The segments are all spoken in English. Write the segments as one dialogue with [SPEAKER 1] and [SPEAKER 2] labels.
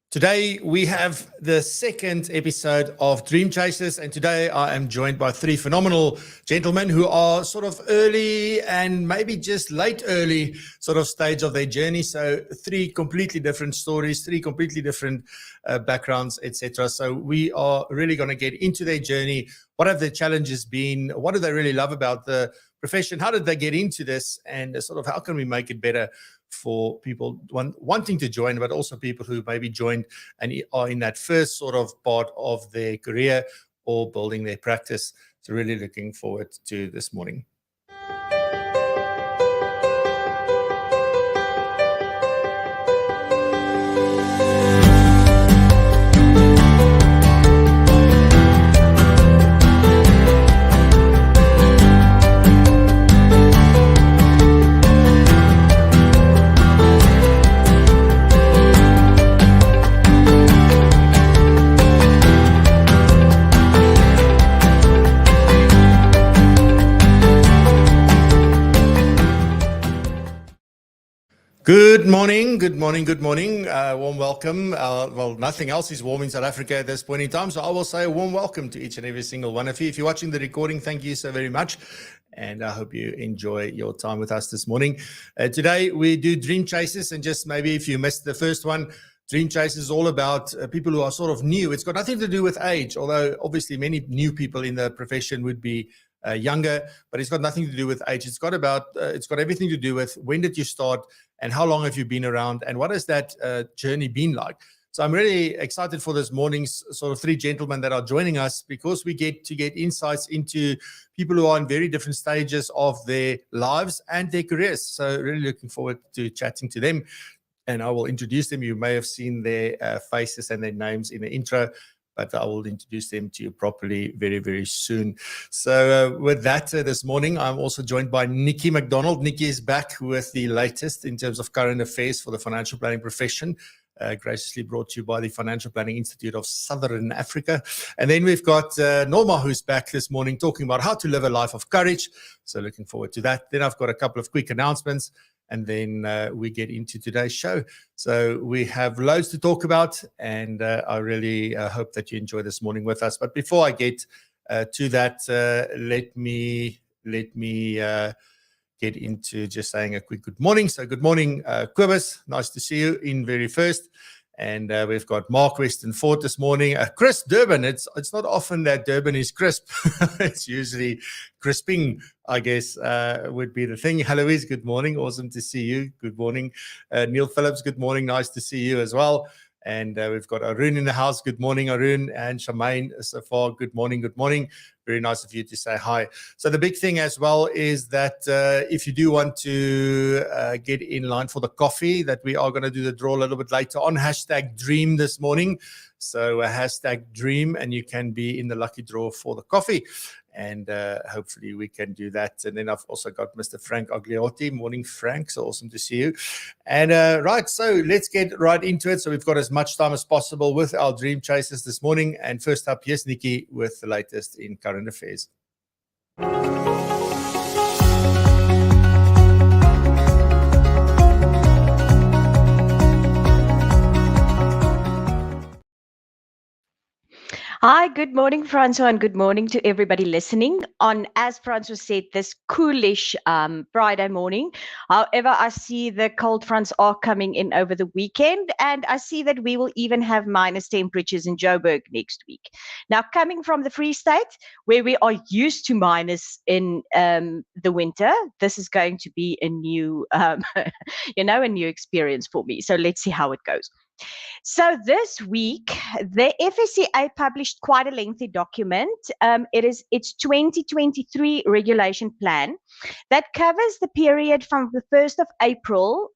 [SPEAKER 1] Today we have the second episode of Dream Chasers, and today I am joined by three phenomenal gentlemen who are sort of early and maybe just late early sort of stage of their journey. So three completely different stories, three completely different backgrounds, etc. So we are really going to get into their journey. What have their challenges been? What do they really love about the profession? How did they get into this? And sort of how can we make it better for people wanting to join, but also people who maybe joined and are in that first sort of part of their career or building their practice. So really looking forward to this morning. Good morning, good morning, good morning. Warm welcome. Well, nothing else is warm in South Africa at this point in time, so I will say a warm welcome to each and every single one of you. If you're watching the recording, thank you so very much, and I hope you enjoy your time with us this morning. Today we do Dream Chasers, and just maybe if you missed the first one, Dream Chasers is all about people who are sort of new. It's got nothing to do with age, although obviously many new people in the profession would be younger, but it's got nothing to do with age. It's got everything to do with when did you start and how long have you been around and what has that journey been like. So I'm really excited for this morning's sort of three gentlemen that are joining us, because we get to get insights into people who are in very different stages of their lives and their careers. So really looking forward to chatting to them, and I will introduce them. You may have seen their faces and their names in the intro, but I will introduce them to you properly very, very soon. So with that, this morning, I'm also joined by Nikki McDonald. Nikki is back with the latest in terms of current affairs for the financial planning profession, graciously brought to you by the Financial Planning Institute of Southern Africa. And then we've got Norma, who's back this morning talking about how to live a life of courage. So looking forward to that. Then I've got a couple of quick announcements, and then we get into today's show. So we have loads to talk about, and I really hope that you enjoy this morning with us. But before I get to that, let me get into just saying a quick good morning. So good morning, Quibus. Nice to see you in very first. And we've got Mark Western Ford this morning. Chris Durban. It's not often that Durban is crisp. It's usually crisping, I guess, would be the thing. Heloise, good morning. Awesome to see you. Good morning. Neil Phillips, good morning. Nice to see you as well. And we've got Arun in the house. Good morning, Arun. And Shamaine so far. Good morning. Good morning. Very nice of you to say hi. So the big thing as well is that if you do want to get in line for the coffee, that we are going to do the draw a little bit later on, #Dream this morning. So #Dream, and you can be in the lucky draw for the coffee. And hopefully we can do that. And then I've also got Mr. Frank Agliotti. Morning, Frank. So awesome to see you. And right, so let's get right into it. So we've got as much time as possible with our Dream Chasers this morning. And first up, here's Nikki with the latest in current affairs.
[SPEAKER 2] Hi, good morning, Francois, and good morning to everybody listening on, as Francois said, this coolish Friday morning. However, I see the cold fronts are coming in over the weekend, and I see that we will even have minus temperatures in Joburg next week. Now, coming from the Free State, where we are used to minus in the winter, this is going to be a new, a new experience for me. So let's see how it goes. So this week, the FSCA published quite a lengthy document. Its 2023 regulation plan that covers the period from the 1st of April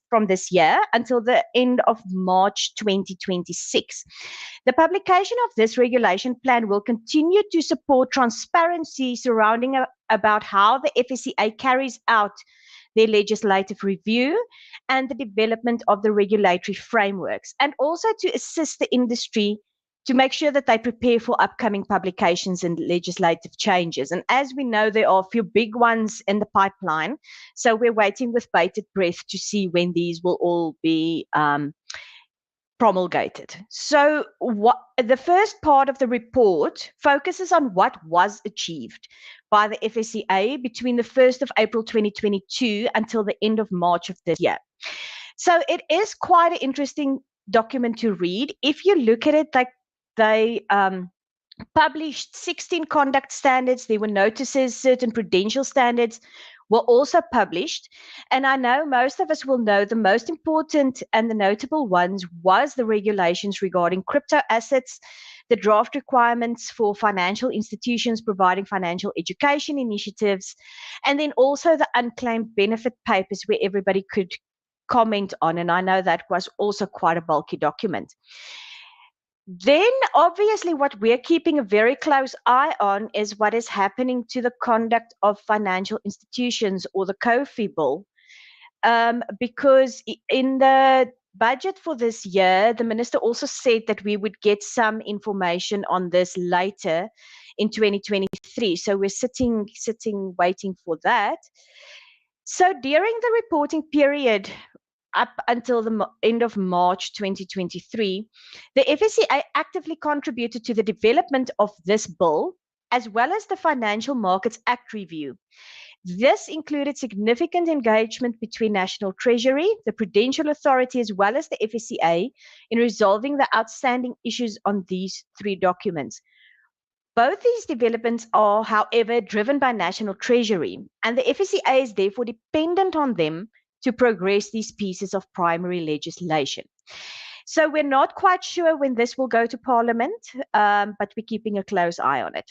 [SPEAKER 2] from this year until the end of March 2026. The publication of this regulation plan will continue to support transparency surrounding about how the FSCA carries out their legislative review and the development of the regulatory frameworks, and also to assist the industry to make sure that they prepare for upcoming publications and legislative changes. And as we know, there are a few big ones in the pipeline, so we're waiting with bated breath to see when these will all be promulgated. So what the first part of the report focuses on what was achieved by the FSCA between the 1st of April 2022 until the end of March of this year. So it is quite an interesting document to read. If you look at it, like they published 16 conduct standards, there were notices, certain prudential standards were also published. And I know most of us will know the most important and the notable ones was the regulations regarding crypto assets, the draft requirements for financial institutions providing financial education initiatives, and then also the unclaimed benefit papers where everybody could comment on. And I know that was also quite a bulky document. Then, obviously, what we're keeping a very close eye on is what is happening to the conduct of financial institutions, or the COFI bill, because in the budget for this year, the minister also said that we would get some information on this later in 2023. So we're sitting, waiting for that. So during the reporting period, up until the end of March 2023, the FSCA actively contributed to the development of this bill, as well as the Financial Markets Act review. This included significant engagement between National Treasury, the Prudential Authority, as well as the FSCA in resolving the outstanding issues on these three documents. Both these developments are, however, driven by National Treasury, and the FSCA is therefore dependent on them to progress these pieces of primary legislation. So we're not quite sure when this will go to Parliament, but we're keeping a close eye on it.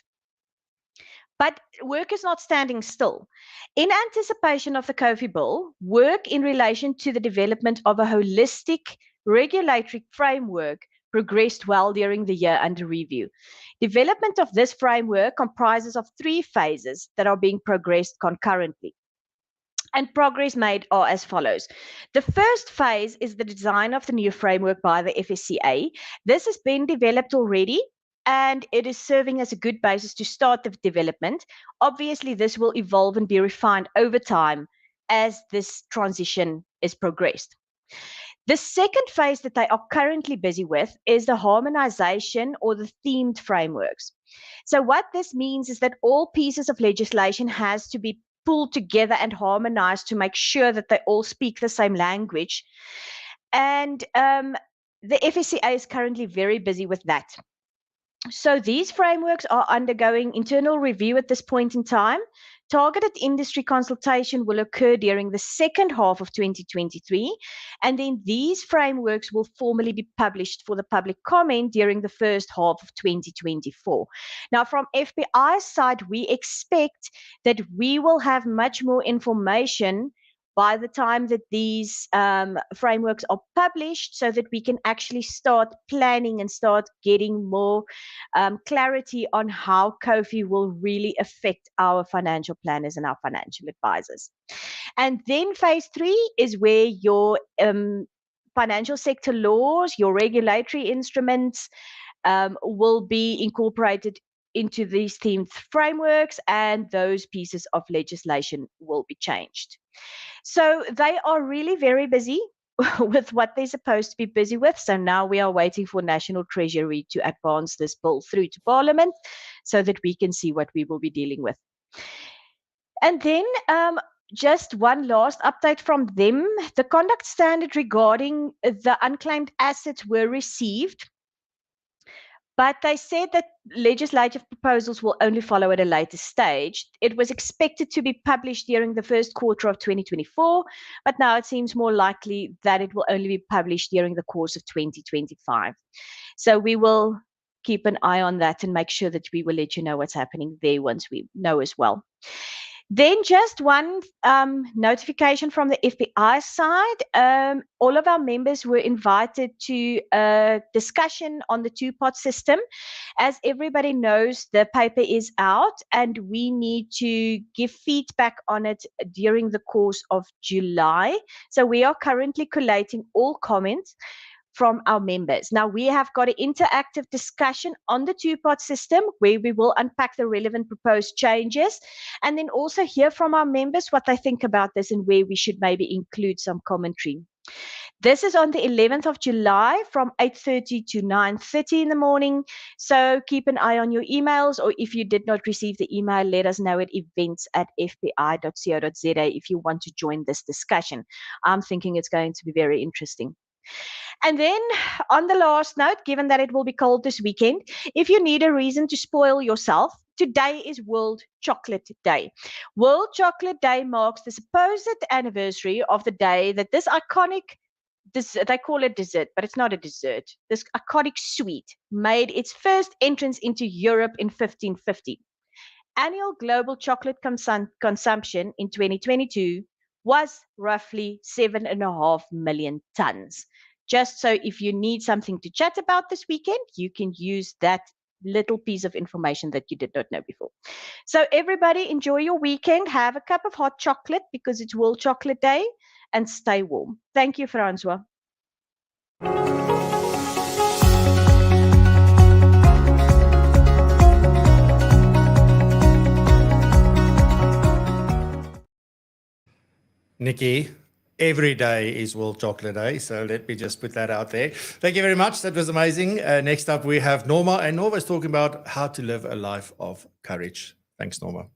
[SPEAKER 2] But work is not standing still. In anticipation of the COFI bill, work in relation to the development of a holistic regulatory framework progressed well during the year under review. Development of this framework comprises of 3 phases that are being progressed concurrently. And progress made are as follows. The first phase is the design of the new framework by the FSCA. This has been developed already, and it is serving as a good basis to start the development. Obviously, this will evolve and be refined over time as this transition is progressed. The second phase that they are currently busy with is the harmonization or the themed frameworks. So what this means is that all pieces of legislation has to be pulled together and harmonized to make sure that they all speak the same language. And the FSCA is currently very busy with that. So these frameworks are undergoing internal review at this point in time. Targeted industry consultation will occur during the second half of 2023, and then these frameworks will formally be published for the public comment during the first half of 2024. Now, from FBI's side, we expect that we will have much more information by the time that these frameworks are published, so that we can actually start planning and start getting more clarity on how COFI will really affect our financial planners and our financial advisors. And then phase 3 is where your financial sector laws, your regulatory instruments will be incorporated into these themed frameworks, and those pieces of legislation will be changed. So they are really very busy with what they're supposed to be busy with. So now we are waiting for National Treasury to advance this bill through to Parliament so that we can see what we will be dealing with. And then just one last update from them. The conduct standard regarding the unclaimed assets were received, but they said that legislative proposals will only follow at a later stage. It was expected to be published during the first quarter of 2024, but now it seems more likely that it will only be published during the course of 2025. So we will keep an eye on that and make sure that we will let you know what's happening there once we know as well. Then just one notification from the FBI side. All of our members were invited to a discussion on the two-part system. As everybody knows, the paper is out and we need to give feedback on it during the course of July. So we are currently collating all comments from our members. Now, we have got an interactive discussion on the two-part system where we will unpack the relevant proposed changes and then also hear from our members what they think about this and where we should maybe include some commentary. This is on the 11th of July from 8:30 to 9:30 in the morning. So keep an eye on your emails, or if you did not receive the email, let us know at events@fbi.co.za if you want to join this discussion. I'm thinking it's going to be very interesting. And then on the last note, given that it will be cold this weekend, if you need a reason to spoil yourself, today is World Chocolate Day. World Chocolate Day marks the supposed anniversary of the day that this iconic, they call it dessert, but it's not a dessert. This iconic sweet made its first entrance into Europe in 1550. Annual global chocolate consumption in 2022 was roughly 7.5 million tons. Just so if you need something to chat about this weekend, you can use that little piece of information that you did not know before. So everybody enjoy your weekend. Have a cup of hot chocolate because it's World Chocolate Day, and stay warm. Thank you, Francois.
[SPEAKER 1] Nikki, every day is World Chocolate Day, so let me just put that out there. Thank you very much. That was amazing. Next up, we have Norma, and Norma is talking about how to live a life of courage. Thanks, Norma.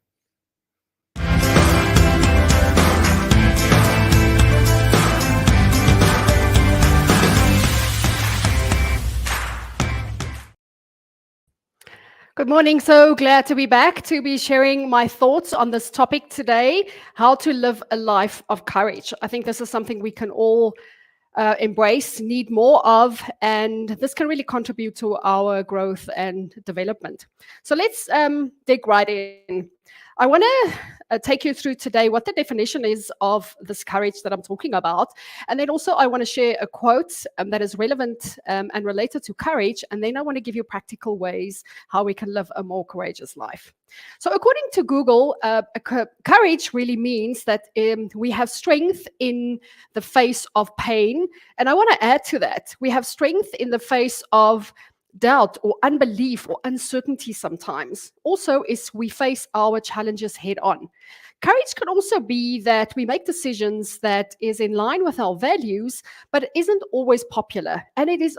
[SPEAKER 3] Good morning. So glad to be back to be sharing my thoughts on this topic today, how to live a life of courage. I think this is something we can all embrace, need more of, and this can really contribute to our growth and development. So let's dig right in. I want to take you through today what the definition is of this courage that I'm talking about. And then also I want to share a quote that is relevant and related to courage. And then I want to give you practical ways how we can live a more courageous life. So according to Google, courage really means that we have strength in the face of pain. And I want to add to that, we have strength in the face of doubt or unbelief or uncertainty sometimes. Also, is we face our challenges head on. Courage can also be that we make decisions that is in line with our values, but it isn't always popular. And it is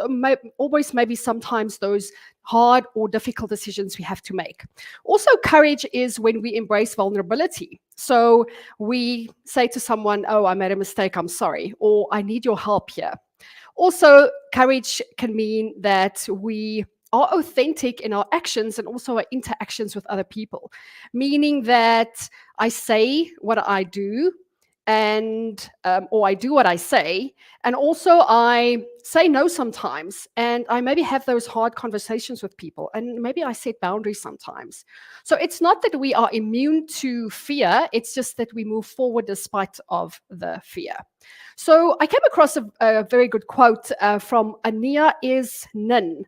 [SPEAKER 3] always maybe sometimes those hard or difficult decisions we have to make. Also, courage is when we embrace vulnerability. So we say to someone, oh, I made a mistake, I'm sorry, or I need your help here. Also, courage can mean that we are authentic in our actions and also our interactions with other people, meaning that I say what I do and or I do what I say, and also I say no sometimes, and I maybe have those hard conversations with people, and maybe I set boundaries sometimes. So it's not that we are immune to fear, it's just that we move forward despite of the fear. So I came across a very good quote from Ania is Nin.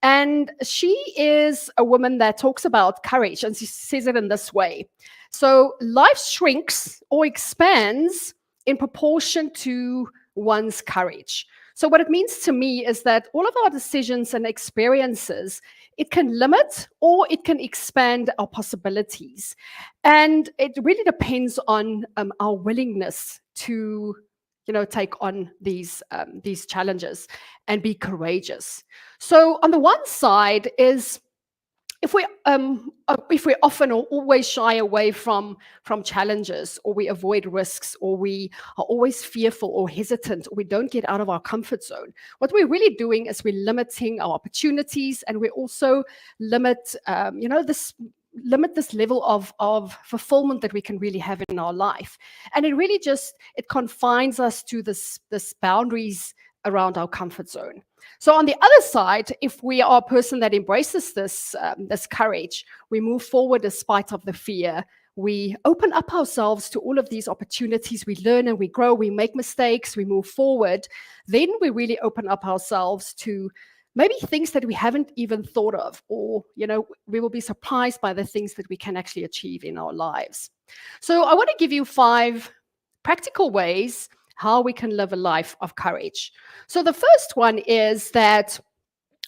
[SPEAKER 3] And she is a woman that talks about courage, and she says it in this way. So life shrinks or expands in proportion to one's courage. So what it means to me is that all of our decisions and experiences, it can limit or it can expand our possibilities. And it really depends on our willingness to take on these challenges and be courageous. So on the one side is if we often or always shy away from challenges, or we avoid risks, or we are always fearful or hesitant, or we don't get out of our comfort zone, what we're really doing is we're limiting our opportunities, and we also limit this level of fulfillment that we can really have in our life. And it really it confines us to this boundaries around our comfort zone. So on the other side, if we are a person that embraces this courage, we move forward despite of the fear. We open up ourselves to all of these opportunities. We learn and we grow. We make mistakes. We move forward. Then we really open up ourselves to maybe things that we haven't even thought of, or we will be surprised by the things that we can actually achieve in our lives. So I want to give you 5 practical ways how we can live a life of courage. So the first one is that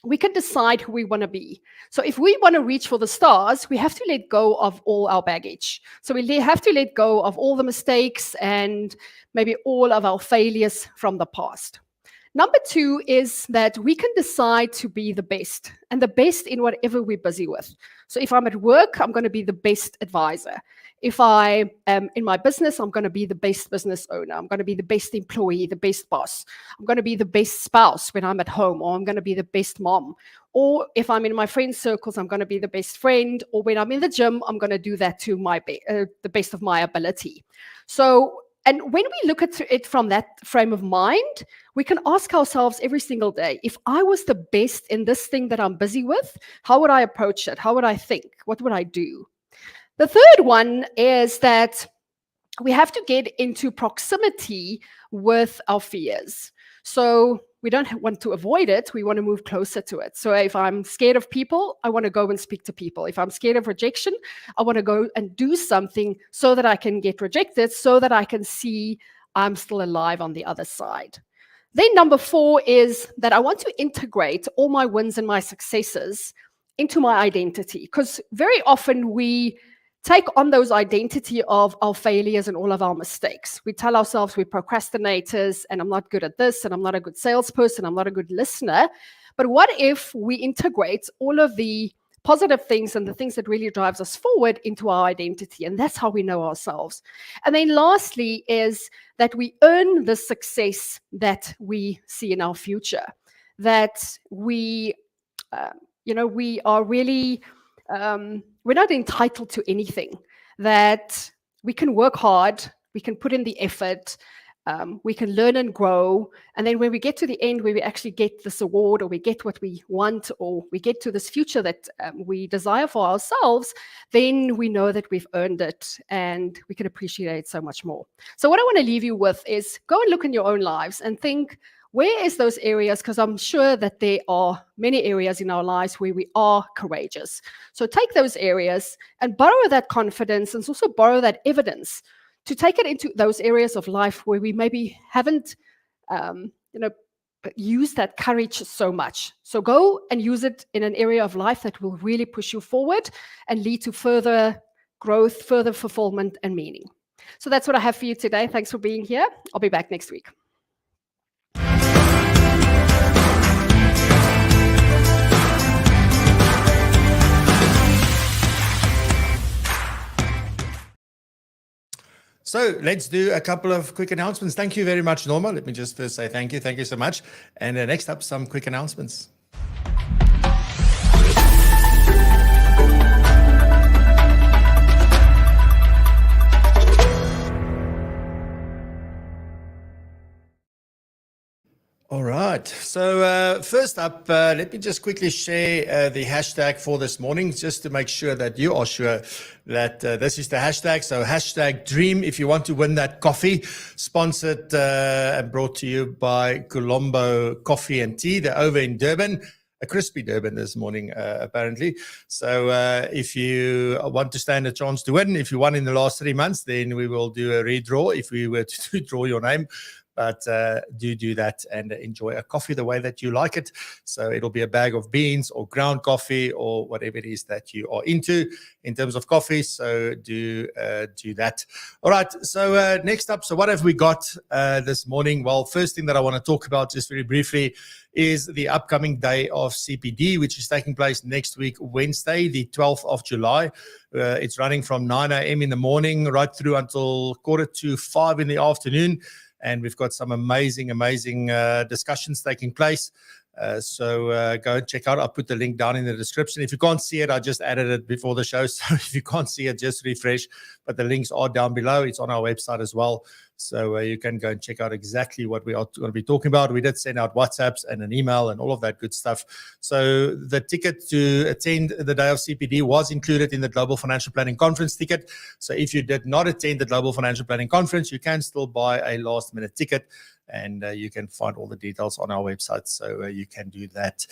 [SPEAKER 3] we can decide who we want to be. So if we want to reach for the stars, we have to let go of all our baggage. So we have to let go of all the mistakes and maybe all of our failures from the past. Number 2 is that we can decide to be the best, and the best in whatever we're busy with. So if I'm at work, I'm going to be the best advisor. If I am in my business, I'm going to be the best business owner. I'm going to be the best employee, the best boss. I'm going to be the best spouse when I'm at home, or I'm going to be the best mom. Or if I'm in my friend circles, I'm going to be the best friend. Or when I'm in the gym, I'm going to do that to the best of my ability. So, and when we look at it from that frame of mind, we can ask ourselves every single day, if I was the best in this thing that I'm busy with, how would I approach it? How would I think? What would I do? The third one is that we have to get into proximity with our fears. So we don't want to avoid it. We want to move closer to it. So if I'm scared of people, I want to go and speak to people. If I'm scared of rejection, I want to go and do something so that I can get rejected, so that I can see I'm still alive on the other side. Then number 4 is that I want to integrate all my wins and my successes into my identity, because very often we take on those identity of our failures and all of our mistakes. We tell ourselves we're procrastinators, and I'm not good at this, and I'm not a good salesperson, I'm not a good listener. But what if we integrate all of the positive things and the things that really drives us forward into our identity? And that's how we know ourselves. And then lastly is that we earn the success that we see in our future, that we are really, we're not entitled to anything, that we can work hard, we can put in the effort, we can learn and grow. And then when we get to the end, where we actually get this award, or we get what we want, or we get to this future that we desire for ourselves, then we know that we've earned it, and we can appreciate it so much more. So what I want to leave you with is go and look in your own lives and think, where is those areas? Because I'm sure that there are many areas in our lives where we are courageous. So take those areas and borrow that confidence, and also borrow that evidence to take it into those areas of life where we maybe haven't used that courage so much. So go and use it in an area of life that will really push you forward and lead to further growth, further fulfillment and meaning. So that's what I have for you today. Thanks for being here. I'll be back next week.
[SPEAKER 1] So let's do a couple of quick announcements. Thank you very much, Norma. Let me just first say thank you. Thank you so much. And next up, some quick announcements. All right. So first up, let me just quickly share the hashtag for this morning, just to make sure that you are sure that this is the hashtag. So hashtag dream if you want to win that coffee, sponsored and brought to you by Colombo Coffee and Tea. They're over in Durban. A crispy Durban this morning, apparently. So if you want to stand a chance to win, if you won in the last 3 months, then we will do a redraw if we were to draw your name. But do that and enjoy a coffee the way that you like it. So it'll be a bag of beans or ground coffee or whatever it is that you are into in terms of coffee. So do that. All right. So next up, so what have we got this morning? Well, first thing that I want to talk about just very briefly is the upcoming day of CPD, which is taking place next week, Wednesday, the 12th of July. It's running from 9 a.m. in the morning right through until 4:45 in the afternoon. And we've got some amazing discussions taking place. So go and check out. I'll put the link down in the description. If you can't see it, I just added it before the show. So if you can't see it, just refresh. But the links are down below. It's on our website as well. So you can go and check out exactly what we are going to be talking about. We did send out WhatsApps and an email and all of that good stuff. So the ticket to attend the day of CPD was included in the Global Financial Planning Conference ticket. So if you did not attend the Global Financial Planning Conference, you can still buy a last-minute ticket. And you can find all the details on our website, so you can do that.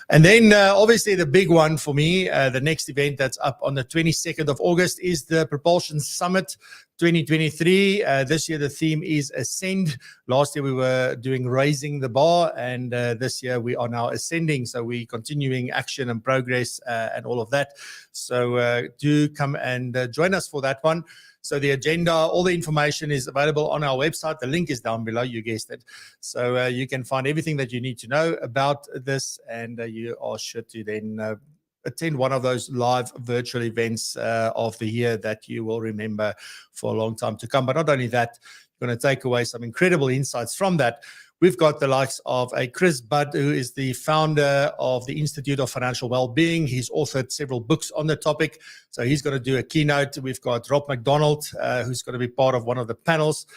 [SPEAKER 1] And then obviously the big one for me, the next event that's up on the 22nd of August is the PROpulsion Summit 2023. This year the theme is Ascend. Last year we were doing Raising the Bar, and this year we are now Ascending. So we're continuing action and progress and all of that. So do come and join us for that one. So the agenda, all the information is available on our website. The link is down below, you guessed it. So you can find everything that you need to know about this, and you are sure to then attend one of those live virtual events of the year that you will remember for a long time to come. But not only that, you're going to take away some incredible insights from that. We've got the likes of Chris Budd, who is the founder of the Institute of Financial Wellbeing. He's authored several books on the topic, so he's going to do a keynote. We've got Rob McDonald, who's going to be part of one of the panels.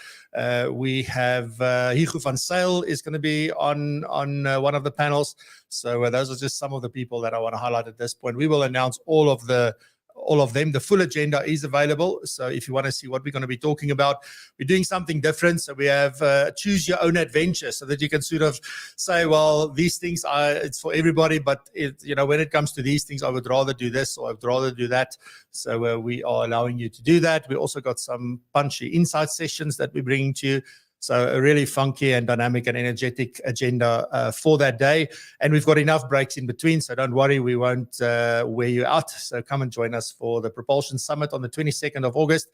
[SPEAKER 1] We have Hugo van Zyl is going to be on one of the panels. So those are just some of the people that I want to highlight at this point. We will announce all of them. The full agenda is available. So if you want to see what we're going to be talking about, we're doing something different. So we have choose your own adventure, so that you can sort of say, well, these things it's for everybody, but when it comes to these things, I would rather do this or I would rather do that. So we are allowing you to do that. We also got some punchy insight sessions that we're bringing to you. So a really funky and dynamic and energetic agenda for that day. And we've got enough breaks in between, so don't worry, we won't wear you out. So come and join us for the PROpulsion Summit on the 22nd of August.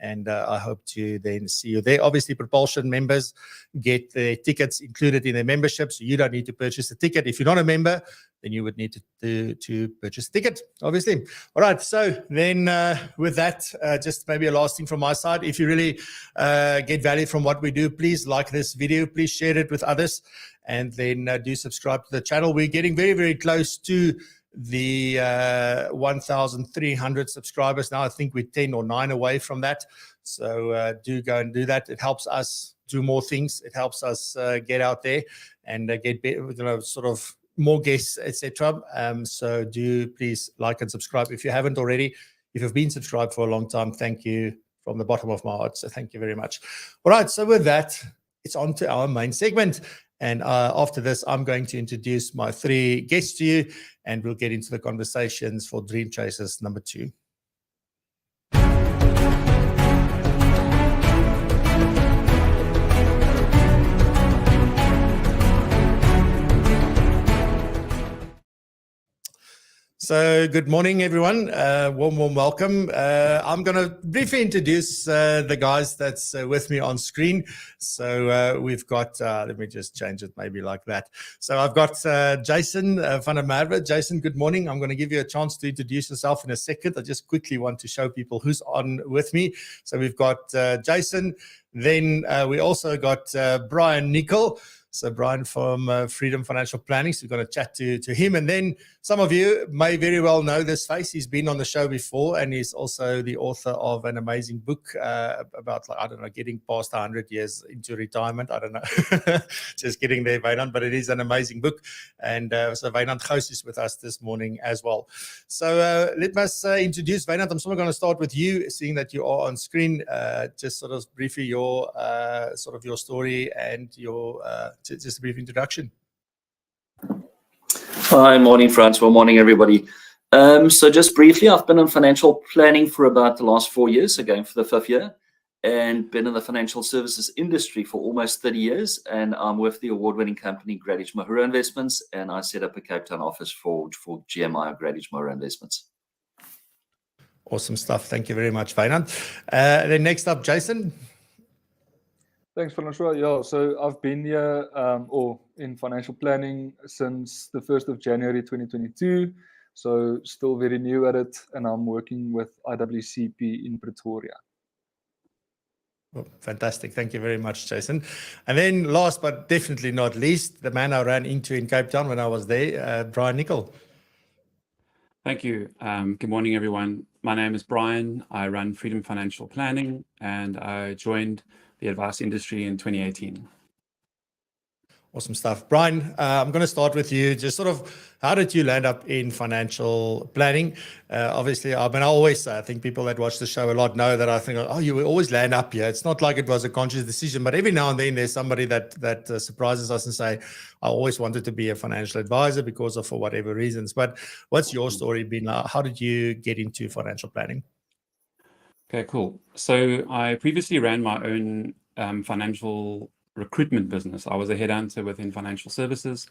[SPEAKER 1] And I hope to then see you there. Obviously, PROpulsion members get their tickets included in their membership, so you don't need to purchase a ticket. If you're not a member, then you would need to purchase a ticket, obviously. All right, so then with that, just maybe a last thing from my side. If you really get value from what we do, please like this video, please share it with others, and then do subscribe to the channel. We're getting very, very close to the 1,300 subscribers now. I think we're 10 or 9 away from that. So do go and do that. It helps us do more things. It helps us get out there and get sort of more guests, etc. So do please like and subscribe if you haven't already. If you've been subscribed for a long time, thank you from the bottom of my heart. So thank you very much. All right, so with that, it's on to our main segment. And after this, I'm going to introduce my 3 guests to you, and we'll get into the conversations for Dream Chasers number 2. So good morning, everyone. Warm welcome. I'm going to briefly introduce the guys that's with me on screen. So we've got, let me just change it maybe like that. So I've got Jason van der Merwe. Jason, good morning. I'm going to give you a chance to introduce yourself in a second. I just quickly want to show people who's on with me. So we've got Jason. Then we also got Bryan Nicol. So Bryan from Freedom Financial Planning. So we're going to chat to him. And then some of you may very well know this face. He's been on the show before, and he's also the author of an amazing book about, getting past 100 years into retirement. I don't know. Just getting there, Wynand, but it is an amazing book. And so Wynand Gouws is with us this morning as well. So let us introduce Wynand. I'm sort of going to start with you, seeing that you are on screen. Just sort of briefly your story and your just a brief introduction.
[SPEAKER 4] Hi, morning, Francois. Morning, everybody. So just briefly, I've been in financial planning for about the last 4 years, so going for the 5th year, and been in the financial services industry for almost 30 years. And I'm with the award-winning company Greenwich Mahura Investments, and I set up a Cape Town office for GMI, Greenwich Mahura Investments.
[SPEAKER 1] Awesome stuff. Thank you very much, Wynand. Then next up, Jason.
[SPEAKER 5] Thanks, Francois. Yeah, so I've been here or in financial planning since the 1st of January 2022. So still very new at it, and I'm working with IWCP in Pretoria.
[SPEAKER 1] Oh, fantastic. Thank you very much, Jason. And then last but definitely not least, the man I ran into in Cape Town when I was there, Bryan Nicol.
[SPEAKER 6] Thank you. Good morning, everyone. My name is Bryan. I run Freedom Financial Planning, and I joined the advice industry in 2018.
[SPEAKER 1] Awesome stuff. Bryan, I'm going to start with you. Just sort of, how did you land up in financial planning? Obviously, I always say, I think people that watch the show a lot know that I think, you will always land up here. It's not like it was a conscious decision, but every now and then there's somebody that surprises us and say, I always wanted to be a financial advisor because of for whatever reasons. But what's your story been? How did you get into financial planning?
[SPEAKER 6] Okay, cool. So I previously ran my own financial recruitment business. I was a headhunter within financial services.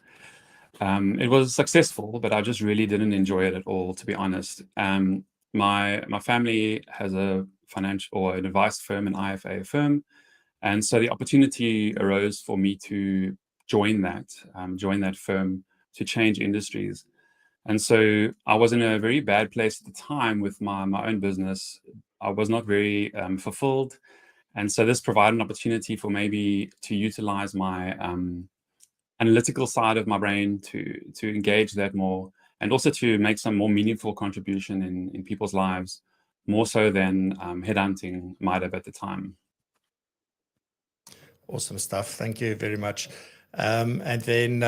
[SPEAKER 6] It was successful, but I just really didn't enjoy it at all, to be honest. My family has a financial or an advice firm, an IFA firm. And so the opportunity arose for me to join that firm to change industries. And so I was in a very bad place at the time with my own business. I was not very fulfilled. And so this provided an opportunity for maybe to utilize my analytical side of my brain to engage that more, and also to make some more meaningful contribution in people's lives, more so than headhunting might have at the time.
[SPEAKER 1] Awesome stuff. Thank you very much. And then,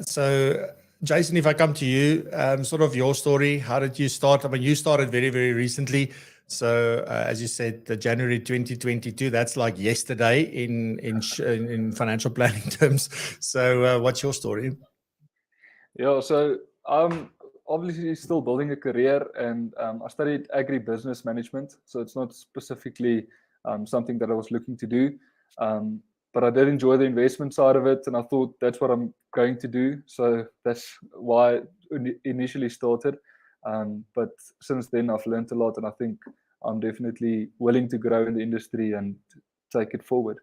[SPEAKER 1] so Jason, if I come to you, sort of your story, how did you start? I mean, you started very, very recently. So as you said, the January 2022, that's like yesterday in financial planning terms. So what's your story?
[SPEAKER 5] Yeah, so I'm obviously still building a career, and I studied agribusiness management. So it's not specifically something that I was looking to do. But I did enjoy the investment side of it, and I thought that's what I'm going to do. So that's why I initially started. But since then, I've learned a lot, and I think I'm definitely willing to grow in the industry and take it forward.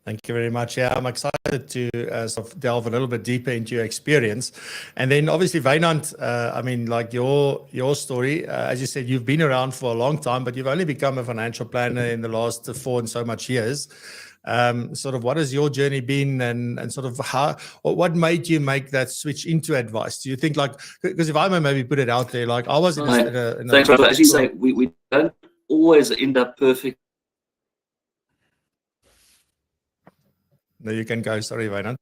[SPEAKER 1] Thank you very much. Yeah, I'm excited to sort of delve a little bit deeper into your experience. And then obviously, Wynand, I mean, like your story, as you said, you've been around for a long time, but you've only become a financial planner in the last 4 and so much years. Sort of what has your journey been, and sort of how, or what made you make that switch into advice? Do you think, like, because if I may maybe put it out there, like I was in a
[SPEAKER 4] thanks, Robert. As you say, we don't always end up perfect.
[SPEAKER 1] No, you can go. Sorry, Wynand.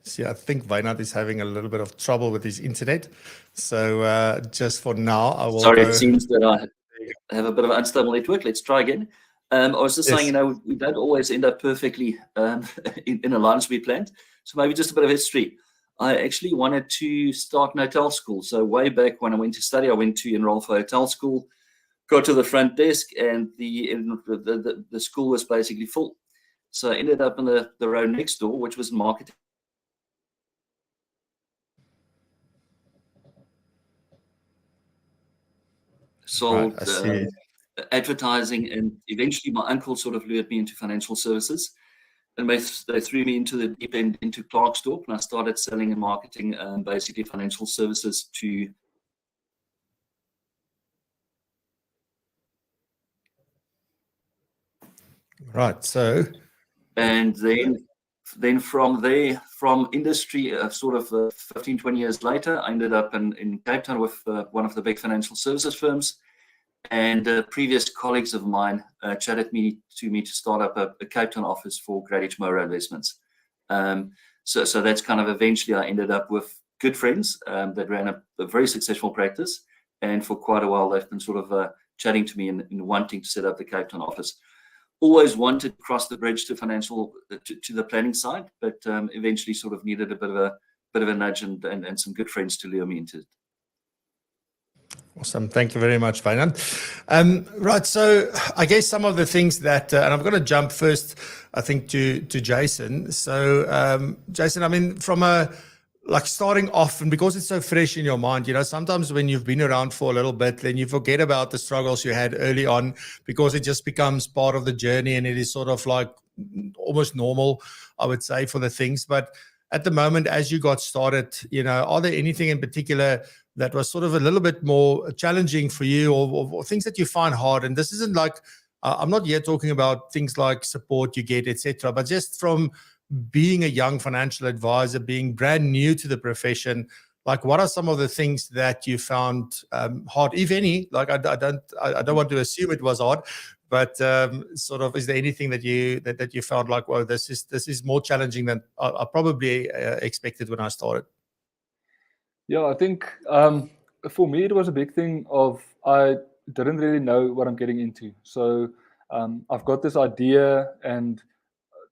[SPEAKER 1] See, I think Wynand is having a little bit of trouble with his internet. So just for now, I will.
[SPEAKER 4] Sorry, it seems that I have a bit of an unstable network. Let's try again. I was just saying, we don't always end up perfectly in a line as we planned. So maybe just a bit of history. I actually wanted to start an hotel school. So way back when I went to study, I went to enroll for hotel school. Got to the front desk, and the school was basically full. So I ended up in the row next door, which was marketing. Sold advertising, and eventually my uncle sort of lured me into financial services, and they threw me into the deep end into Klerksdorp, and I started selling and marketing basically financial services to.
[SPEAKER 1] Right. So,
[SPEAKER 4] and then from there, from industry, sort of 15, 20 years later, I ended up in Cape Town with one of the big financial services firms. And previous colleagues of mine chatted me to start up a Cape Town office for Great H Merwe Investments. So that's kind of eventually I ended up with good friends that ran a very successful practice. And for quite a while, they've been sort of chatting to me in wanting to set up the Cape Town office. Always wanted to cross the bridge to financial, to the planning side, but eventually sort of needed a bit of a nudge and some good friends to lure me into it.
[SPEAKER 1] Awesome. Thank you very much, Wynand. Right. So I guess some of the things that, and I'm going to jump first, I think, to Jason. So Jason, I mean, from like starting off, and because it's so fresh in your mind, you know, sometimes when you've been around for a little bit, then you forget about the struggles you had early on, because it just becomes part of the journey, and it is sort of like almost normal, I would say, for the things. But at the moment, as you got started, you know, are there anything in particular that was sort of a little bit more challenging for you, or things that you find hard? And this isn't like, I'm not yet talking about things like support you get, etc., but just from being a young financial advisor, being brand new to the profession, like what are some of the things that you found hard, if any? Like I don't want to assume it was hard, but sort of, is there anything that you found like, well, this is more challenging than I probably expected when I started?
[SPEAKER 5] Yeah, I think for me it was a big thing of I didn't really know what I'm getting into. So I've got this idea, and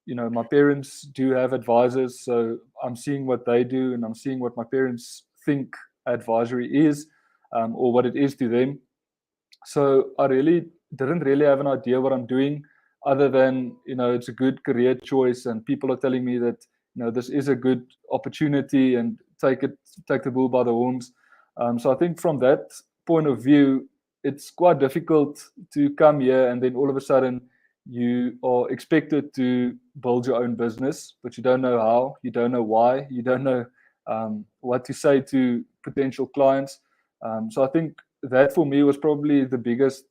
[SPEAKER 5] you know, my parents do have advisors, so I'm seeing what they do, and I'm seeing what my parents think advisory is, or what it is to them. So I really didn't really have an idea what I'm doing, other than, you know, it's a good career choice, and people are telling me that, you know, this is a good opportunity, and take the bull by the horns. So I think from that point of view, it's quite difficult to come here and then all of a sudden you are expected to build your own business, but you don't know how, you don't know why, you don't know what to say to potential clients. So I think that for me was probably the biggest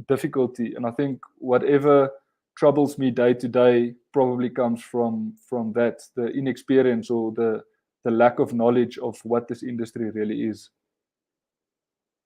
[SPEAKER 5] difficulty. And I think whatever troubles me day to day probably comes from that, the inexperience or the lack of knowledge of what this industry really is.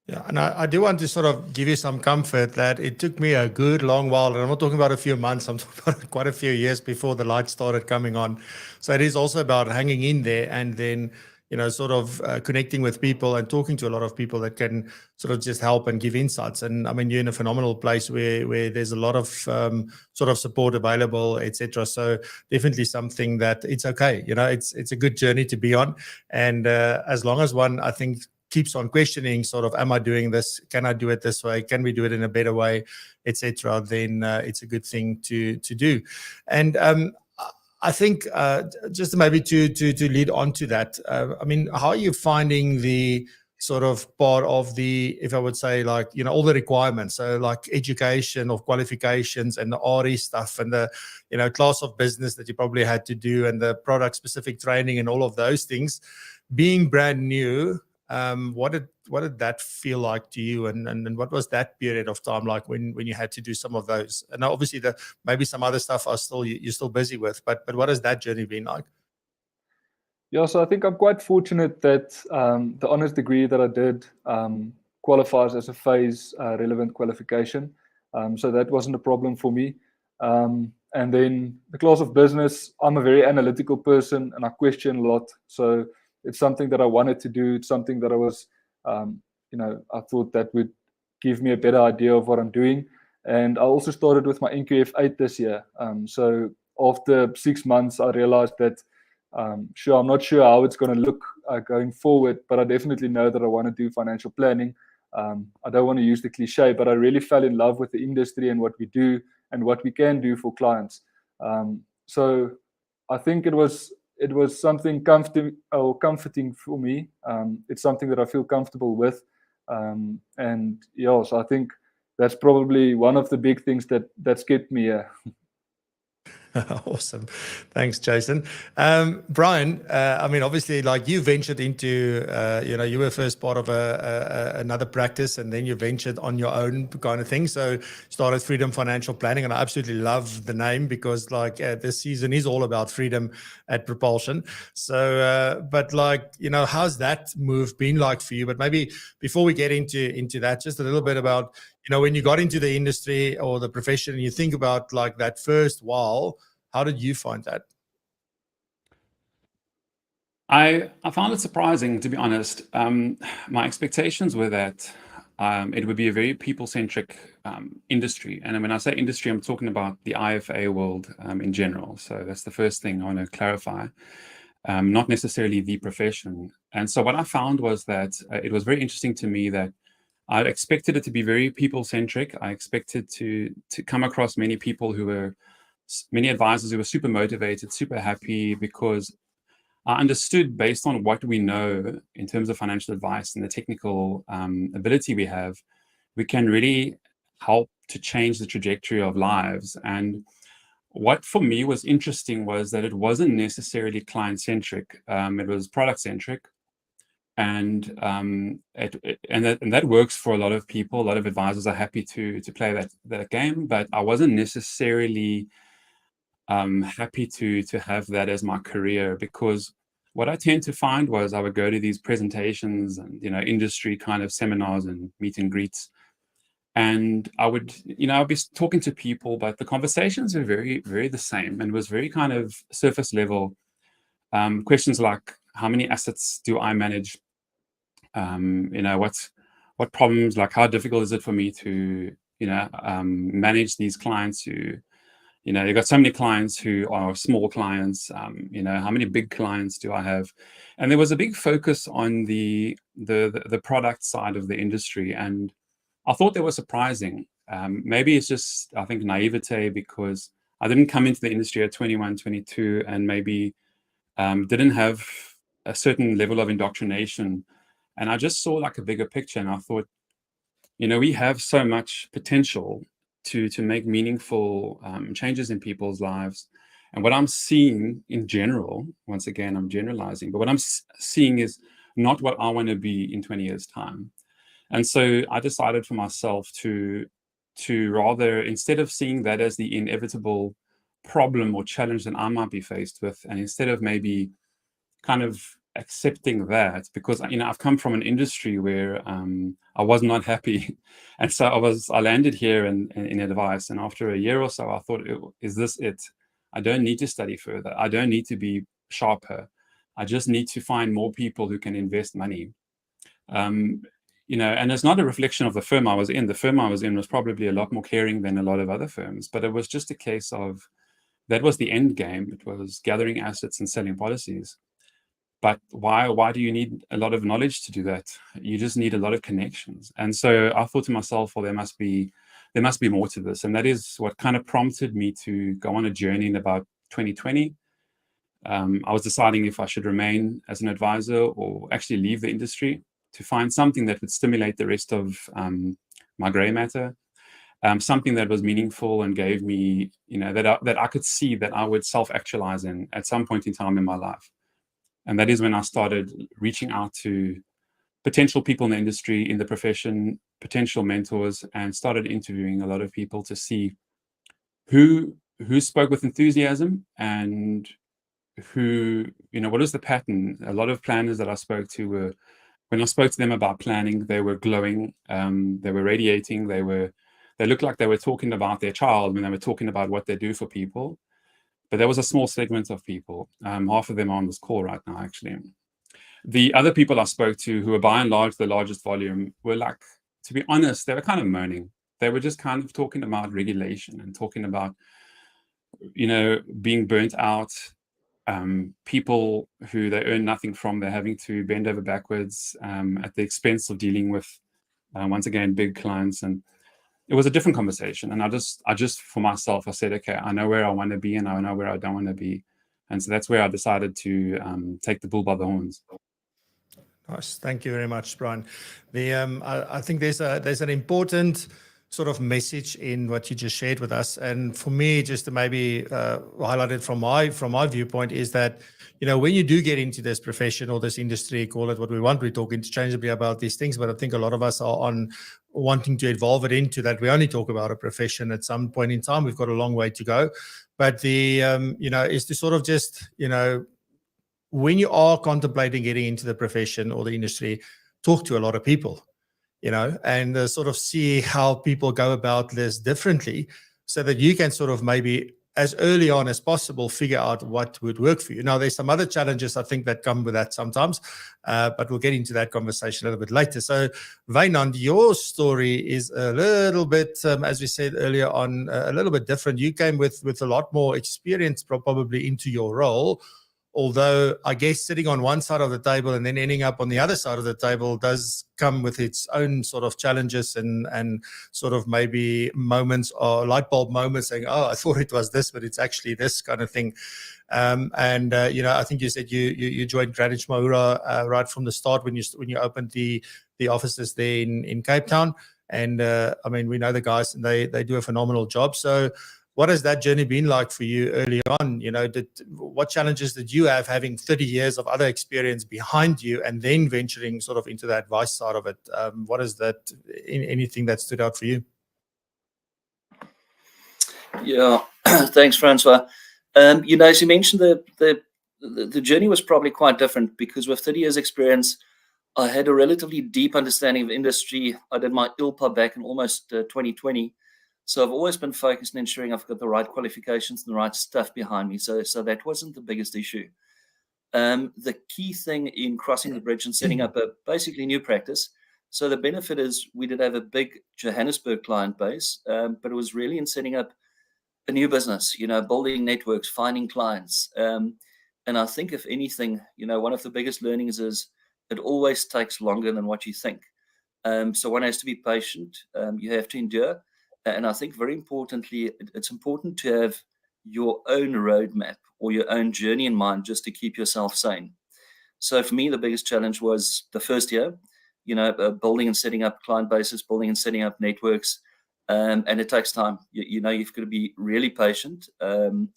[SPEAKER 1] Yeah, and I do want to sort of give you some comfort that it took me a good long while, and I'm not talking about a few months, I'm talking about quite a few years before the light started coming on. So it is also about hanging in there and then, you know, sort of connecting with people and talking to a lot of people that can sort of just help and give insights. And I mean, you're in a phenomenal place where there's a lot of sort of support available, etc. So definitely something that it's okay. You know, it's a good journey to be on. And as long as one, I think, keeps on questioning sort of, am I doing this? Can I do it this way? Can we do it in a better way, etc.? Then it's a good thing to do. And I think just maybe to lead on to that, I mean, how are you finding the sort of part of the, if I would say, like, you know, all the requirements, so like education of qualifications and the RE stuff and the, you know, class of business that you probably had to do and the product specific training and all of those things, being brand new? What did that feel like to you, and what was that period of time like when you had to do some of those? And obviously maybe some other stuff you're still busy with, but what has that journey been like?
[SPEAKER 5] Yeah, so I think I'm quite fortunate that the honours degree that I did qualifies as a phase relevant qualification, so that wasn't a problem for me. And then the class of business, I'm a very analytical person and I question a lot, so it's something that I wanted to do. It's something that I was, you know, I thought that would give me a better idea of what I'm doing. And I also started with my NQF8 this year. So after 6 months, I realized that, sure, I'm not sure how it's going to look going forward, but I definitely know that I want to do financial planning. I don't want to use the cliche, but I really fell in love with the industry and what we do and what we can do for clients. So I think it was something comforting for me. It's something that I feel comfortable with. And yeah, so I think that's probably one of the big things that's kept me here.
[SPEAKER 1] Awesome. Thanks, Jason. Bryan, I mean, obviously, like you ventured into, you know, you were first part of another practice and then you ventured on your own kind of thing. So started Freedom Financial Planning, and I absolutely love the name because like this season is all about freedom at Propulsion. So, but like, you know, how's that move been like for you? But maybe before we get into that, just a little bit about, you know, when you got into the industry or the profession and you think about like that first while, how did you find that?
[SPEAKER 6] I found it surprising, to be honest. My expectations were that it would be a very people-centric industry. And when I say industry, I'm talking about the IFA world in general. So that's the first thing I want to clarify, not necessarily the profession. And so what I found was that it was very interesting to me that I expected it to be very people-centric. I expected to come across many advisors who were super motivated, super happy, because I understood, based on what we know in terms of financial advice and the technical ability we have, we can really help to change the trajectory of lives. And what for me was interesting was that it wasn't necessarily client-centric. It was product-centric. And that works for a lot of people. A lot of advisors are happy to play that game, but I wasn't necessarily happy to have that as my career, because what I tend to find was I would go to these presentations and, you know, industry kind of seminars and meet and greets, and I would, you know, I'd be talking to people, but the conversations were very, very the same, and was very kind of surface level. Questions like, how many assets do I manage? You know, what problems, like how difficult is it for me to, you know, manage these clients who, you know, you've got so many clients who are small clients, you know, how many big clients do I have? And there was a big focus on the product side of the industry. And I thought that was surprising. Maybe it's just, I think, naivete, because I didn't come into the industry at 21, 22, and maybe didn't have a certain level of indoctrination And I just saw like a bigger picture, and I thought, you know, we have so much potential to make meaningful changes in people's lives. And what I'm seeing in general, once again, I'm generalizing, but what I'm seeing is not what I want to be in 20 years' time. And so I decided for myself to rather, instead of seeing that as the inevitable problem or challenge that I might be faced with, and instead of maybe kind of accepting that, because, you know, I've come from an industry where I was not happy. And so I landed here in advice. And after a year or so, I thought, is this it? I don't need to study further. I don't need to be sharper. I just need to find more people who can invest money. You know, and it's not a reflection of the firm I was in. The firm I was in was probably a lot more caring than a lot of other firms, but it was just a case of, that was the end game. It was gathering assets and selling policies. But why do you need a lot of knowledge to do that? You just need a lot of connections. And so I thought to myself, well, there must be more to this. And that is what kind of prompted me to go on a journey in about 2020. I was deciding if I should remain as an advisor or actually leave the industry to find something that would stimulate the rest of my gray matter, something that was meaningful and gave me, you know, that I could see that I would self-actualize in at some point in time in my life. And that is when I started reaching out to potential people in the industry, in the profession, potential mentors, and started interviewing a lot of people to see who spoke with enthusiasm and who, you know, what is the pattern. A lot of planners that I spoke to were, when I spoke to them about planning, they were glowing, they were radiating, they looked like they were talking about their child when they were talking about what they do for people. But there was a small segment of people, half of them are on this call right now, actually. The other people I spoke to, who were by and large the largest volume, were like, to be honest, they were kind of moaning. They were just kind of talking about regulation and talking about, you know, being burnt out, people who they earn nothing from, they're having to bend over backwards at the expense of dealing with, once again, big clients. And it was a different conversation. And I just for myself, I said, okay, I know where I want to be and I know where I don't want to be. And so that's where I decided to take the bull by the horns.
[SPEAKER 1] Nice. Thank you very much, Bryan. I think there's an important sort of message in what you just shared with us. And for me, just to maybe highlight it from my viewpoint, is that, you know, when you do get into this profession or this industry, call it what we want, we talk interchangeably about these things, but I think a lot of us are on wanting to evolve it into that we only talk about a profession at some point in time. We've got a long way to go. But the, you know, is to sort of just, you know, when you are contemplating getting into the profession or the industry, talk to a lot of people, you know, and sort of see how people go about this differently, so that you can sort of maybe as early on as possible figure out what would work for you. Now, there's some other challenges I think that come with that sometimes, but we'll get into that conversation a little bit later. So, Wynand, your story is a little bit, as we said earlier on, a little bit different. You came with a lot more experience probably into your role. Although I guess sitting on one side of the table and then ending up on the other side of the table does come with its own sort of challenges and sort of maybe moments or light bulb moments saying, oh, I thought it was this, but it's actually this kind of thing. You know, I think you said you joined Greenwich Mahura right from the start when you opened the offices there in Cape Town. And I mean, we know the guys and they do a phenomenal job. So what has that journey been like for you early on? You know, what challenges did you have having 30 years of other experience behind you and then venturing sort of into the advice side of it? What is that, anything that stood out for you?
[SPEAKER 4] Yeah, thanks, Francois. You know, as you mentioned, the journey was probably quite different because with 30 years experience, I had a relatively deep understanding of industry. I did my ILPA back in almost 2020. So I've always been focused on ensuring I've got the right qualifications and the right stuff behind me. So that wasn't the biggest issue. The key thing in crossing the bridge and setting up a basically new practice. So the benefit is we did have a big Johannesburg client base, but it was really in setting up a new business, you know, building networks, finding clients. And I think if anything, you know, one of the biggest learnings is it always takes longer than what you think. So one has to be patient. You have to endure. And I think very importantly, it's important to have your own roadmap or your own journey in mind just to keep yourself sane. So for me, the biggest challenge was the first year, building and setting up client bases, building and setting up networks. And it takes time. You've got to be really patient. And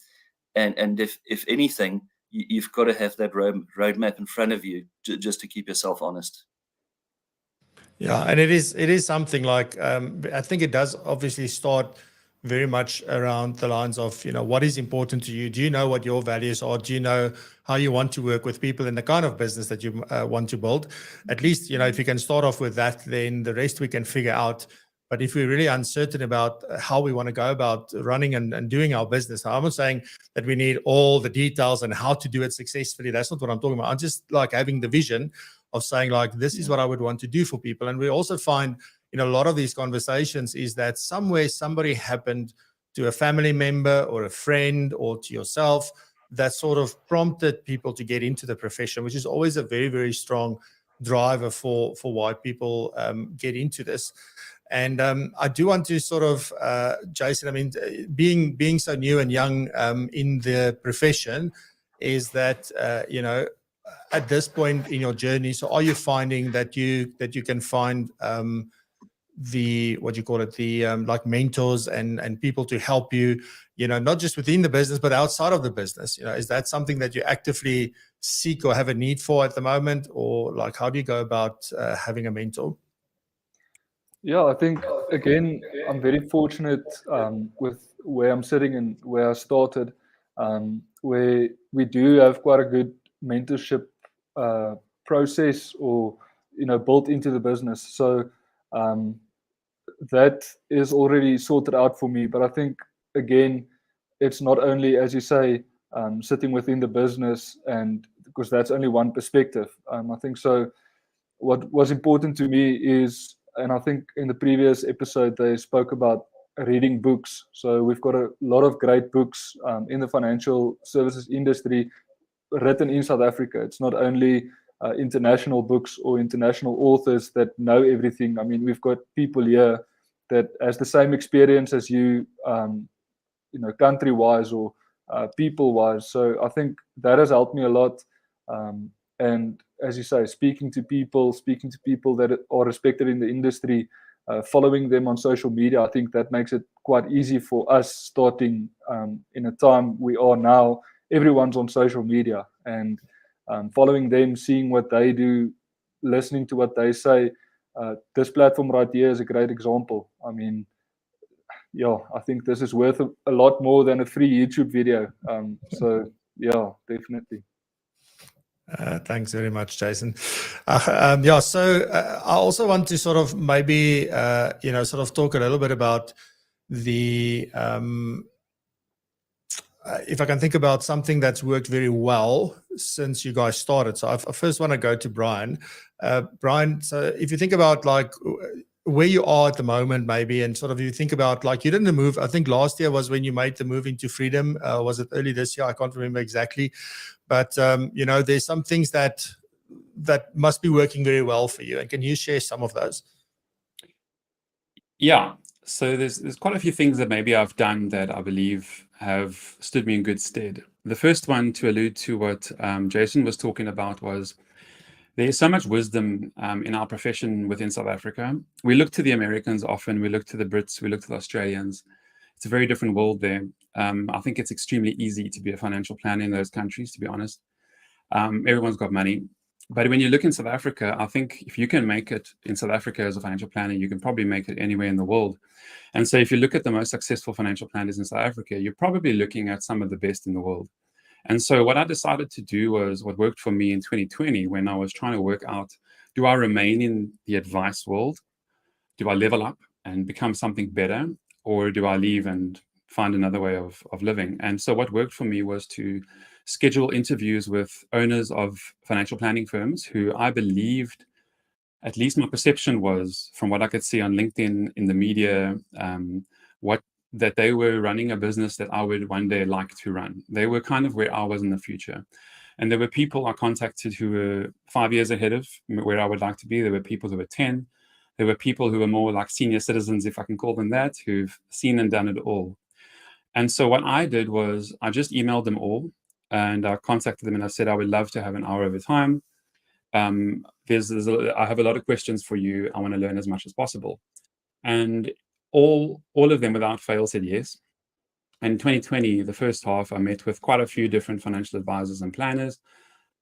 [SPEAKER 4] if anything, you've got to have that roadmap in front of you just to keep yourself honest.
[SPEAKER 1] Yeah, and it is something like, I think it does obviously start very much around the lines of, what is important to you? Do you know what your values are? Do you know how you want to work with people in the kind of business that you want to build? At least, if you can start off with that, then the rest we can figure out. But if we're really uncertain about how we want to go about running and doing our business, I'm not saying that we need all the details and how to do it successfully. That's not what I'm talking about. I'm just like having the vision of saying like, this is what I would want to do for people. And we also find a lot of these conversations is that somewhere somebody happened to a family member or a friend or to yourself that sort of prompted people to get into the profession, which is always a very, very strong driver for why people get into this. And I do want to sort of, Jason, I mean, being so new and young in the profession, is that, at this point in your journey, so are you finding that you can find like mentors and people to help you, not just within the business, but outside of the business? Is that something that you actively seek or have a need for at the moment? Or like, how do you go about having a mentor?
[SPEAKER 5] Yeah, I think, again, I'm very fortunate with where I'm sitting and where I started, where we do have quite a good mentorship process or, built into the business. So that is already sorted out for me. But I think, again, it's not only, as you say, sitting within the business, and because that's only one perspective. I think so. What was important to me is, and I think in the previous episode they spoke about reading books. So we've got a lot of great books in the financial services industry written in South Africa. It's not only international books or international authors that know everything. I mean, we've got people here that has the same experience as you, country-wise or people-wise. So I think that has helped me a lot. And as you say, speaking to people that are respected in the industry, following them on social media, I think that makes it quite easy for us starting in a time we are now. Everyone's on social media, and following them, seeing what they do, listening to what they say. This platform right here is a great example. I mean, yeah, I think this is worth a lot more than a free YouTube video. So yeah, definitely.
[SPEAKER 1] Thanks very much, Jason. So I also want to sort of maybe, sort of talk a little bit about the, if I can think about something that's worked very well since you guys started. So I first want to go to Bryan. Bryan, so if you think about like where you are at the moment, maybe, and sort of you think about like you didn't move, I think last year was when you made the move into freedom. Was it early this year? I can't remember exactly. But, there's some things that must be working very well for you. And can you share some of those?
[SPEAKER 6] Yeah. So there's quite a few things that maybe I've done that I believe have stood me in good stead. The first one, to allude to what Jason was talking about, was there's so much wisdom in our profession within South Africa. We look to the Americans often, we look to the Brits, we look to the Australians. It's a very different world there. I think it's extremely easy to be a financial planner in those countries, to be honest. Everyone's got money. But when you look in South Africa, I think if you can make it in South Africa as a financial planner, you can probably make it anywhere in the world. And so if you look at the most successful financial planners in South Africa, you're probably looking at some of the best in the world. And so what I decided to do was what worked for me in 2020 when I was trying to work out, do I remain in the advice world? Do I level up and become something better? Or do I leave and find another way of living? And so what worked for me was to schedule interviews with owners of financial planning firms who I believed, at least my perception was, from what I could see on LinkedIn, in the media, that they were running a business that I would one day like to run. They were kind of where I was in the future. And there were people I contacted who were 5 years ahead of where I would like to be. There were people who were 10. There were people who were more like senior citizens, if I can call them that, who've seen and done it all. And so what I did was I just emailed them all and I contacted them and I said I would love to have an hour over time. I have a lot of questions for you. I want to learn as much as possible. And all of them without fail said yes. And in 2020, the first half, I met with quite a few different financial advisors and planners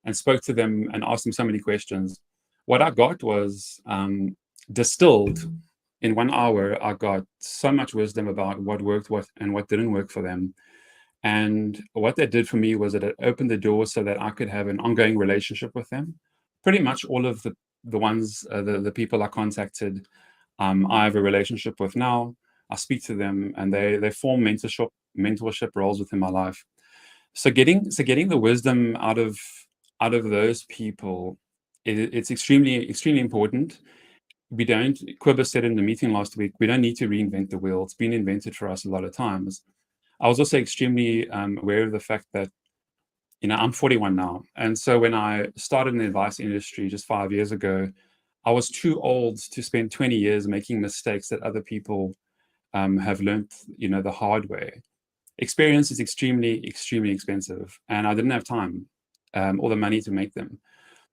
[SPEAKER 6] and spoke to them and asked them so many questions. What I got was distilled in 1 hour. I got so much wisdom about what worked, and what didn't work for them. And what that did for me was that it opened the door so that I could have an ongoing relationship with them. Pretty much all of the people I contacted, I have a relationship with now. I speak to them, and they form mentorship roles within my life. So getting the wisdom out of those people, it's extremely important. We don't, Quibber said in the meeting last week, we don't need to reinvent the wheel. It's been invented for us a lot of times. I was also extremely aware of the fact that, I'm 41 now. And so when I started in the advice industry just 5 years ago, I was too old to spend 20 years making mistakes that other people have learned, the hard way. Experience is extremely expensive, and I didn't have time or the money to make them.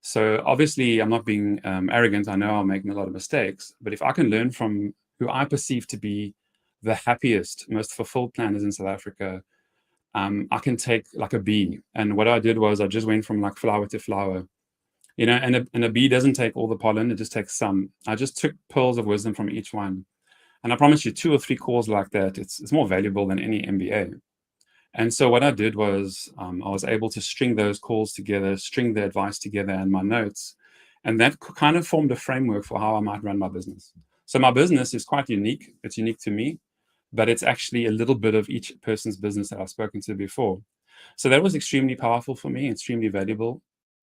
[SPEAKER 6] So obviously I'm not being arrogant. I know I'm making a lot of mistakes, but if I can learn from who I perceive to be the happiest, most fulfilled planners in South Africa, I can take like a bee. And what I did was I just went from like flower to flower, and a bee doesn't take all the pollen, it just takes some. I just took pearls of wisdom from each one. And I promise you 2 or 3 calls like that, it's more valuable than any MBA. And so what I did was I was able to string those calls together, string the advice together and my notes. And that kind of formed a framework for how I might run my business. So my business is quite unique. It's unique to me, but it's actually a little bit of each person's business that I've spoken to before. So that was extremely powerful for me, extremely valuable.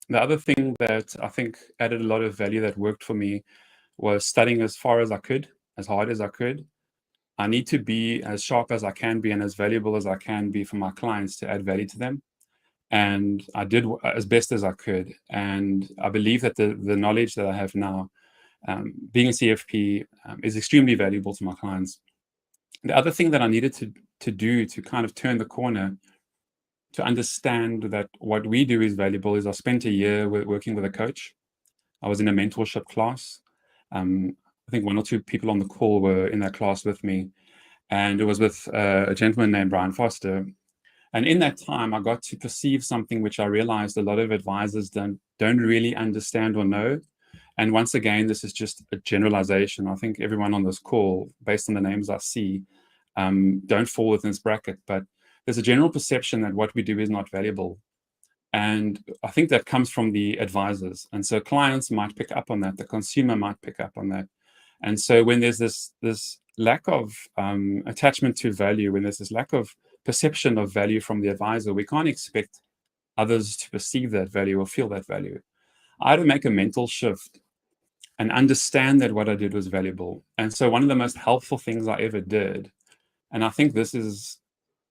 [SPEAKER 6] The other thing that I think added a lot of value that worked for me was studying as far as I could, as hard as I could. I need to be as sharp as I can be and as valuable as I can be for my clients to add value to them. And I did as best as I could. And I believe that the knowledge that I have now, being a CFP, is extremely valuable to my clients. The other thing that I needed to do to kind of turn the corner, to understand that what we do is valuable, is I spent a year working with a coach. I was in a mentorship class. I think 1 or 2 people on the call were in that class with me, and it was with a gentleman named Brian Foster. And in that time, I got to perceive something which I realized a lot of advisors don't really understand or know. And once again, this is just a generalization. I think everyone on this call, based on the names I see, don't fall within this bracket, but there's a general perception that what we do is not valuable. And I think that comes from the advisors. And so clients might pick up on that. The consumer might pick up on that. And so when there's this lack of attachment to value, when there's this lack of perception of value from the advisor, we can't expect others to perceive that value or feel that value. I had to make a mental shift and understand that what I did was valuable. And so one of the most helpful things I ever did, and I think this is